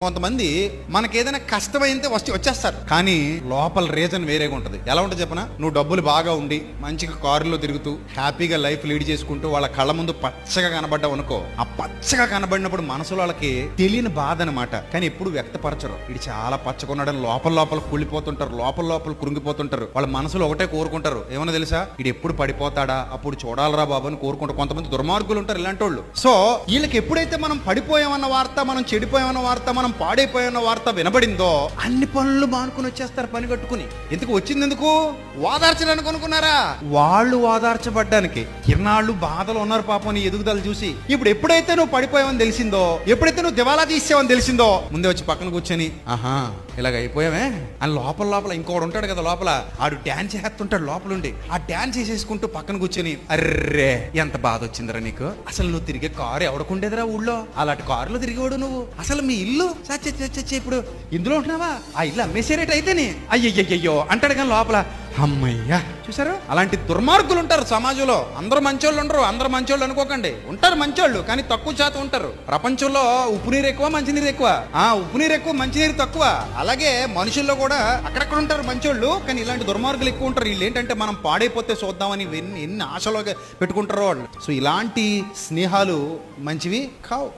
కొంతమంది మనకేదైనా కష్టమైతే వచ్చేస్తారు, కానీ లోపల రీజన్ వేరేగా ఉంటుంది. ఎలా ఉంటుంది చెప్పనా? నువ్వు డబ్బులు బాగా ఉండి మంచిగా కారులో తిరుగుతూ హ్యాపీగా లైఫ్ లీడ్ చేసుకుంటూ వాళ్ళ కళ్ళ ముందు పచ్చగా కనబడ్డావు అనుకో, ఆ పచ్చగా కనబడినప్పుడు మనసులో వాళ్ళకి తెలియని బాధ అనమాట, కానీ ఎప్పుడు వ్యక్తపరచరు. ఇది చాలా పచ్చకున్నాడని లోపల లోపల కుళ్ళిపోతుంటారు, లోపల లోపల కురింగిపోతుంటారు. వాళ్ళ మనసులో ఒకటే కోరుకుంటారు, ఏమన్నా తెలుసా, ఇది ఎప్పుడు పడిపోతాడా, అప్పుడు చూడాలరా బాబు అని కోరుకుంటారు. కొంతమంది దుర్మార్గులు ఉంటారు ఇలాంటి వాళ్ళు. సో వీళ్ళకి ఎప్పుడైతే మనం పడిపోయామన్న వార్త, మనం చెడిపోయామన్న వార్త, మనం పాడైపోయిన వార్త వినబడిందో అన్ని పనులు మానుకుని వచ్చేస్తారు పని కట్టుకుని. ఎందుకు వచ్చింది? ఎందుకు? ఓదార్చడానికి అనుకున్నారా? వాళ్ళు ఓదార్చబడ్డానికి. ఇన్నాళ్ళు బాధలు ఉన్నారు పాపం నీ ఎదుగుదల చూసి. ఇప్పుడు ఎప్పుడైతే నువ్వు పడిపోయావని తెలిసిందో, ఎప్పుడైతే నువ్వు దివాలా తీసావని తెలిసిందో, ముందే వచ్చి పక్కన కూర్చొని ఆహా ఇలాగ అయిపోయావే అని లోపల లోపల ఇంకోడు ఉంటాడు కదా, లోపల ఆడు డాన్స్ చేస్తుంటాడు లోపలుండి. ఆ డాన్స్ చేసేసుకుంటూ పక్కన కూర్చొని అర్రే ఎంత బాధ వచ్చిందిరా నీకు, అసలు నువ్వు తిరిగే కారు ఎవడకుండేదిరా ఊళ్ళో, అలాంటి కారులో తిరిగేవాడు నువ్వు, అసలు మీ ఇల్లు ఇప్పుడు ఇందులో ఉంటున్నావా, ఆ ఇల్లు అమ్మేసేరేట్ అయితేనే అయ్యయ్యో అంటాడు. కానీ లోపల అమ్మయ్యా. చూసారు, అలాంటి దుర్మార్గులు ఉంటారు సమాజంలో. అందరూ మంచోళ్ళు ఉండరు, అందరూ మంచోళ్ళు అనుకోకండి, ఉంటారు మంచోళ్ళు, కానీ తక్కువ శాతం ఉంటారు. ప్రపంచంలో ఉప్పు నీరు ఎక్కువ, మంచినీరు ఎక్కువ. ఉప్పు నీరు ఎక్కువ, మంచినీరు తక్కువ. అలాగే మనుషుల్లో కూడా అక్కడక్కడ ఉంటారు మంచోళ్ళు, కానీ ఇలాంటి దుర్మార్గులు ఎక్కువ ఉంటారు. వీళ్ళు ఏంటంటే మనం పాడైపోతే చూద్దామని ఎన్ని ఆశలుగా పెట్టుకుంటారో వాళ్ళు. సో ఇలాంటి స్నేహాలు మంచివి కావు.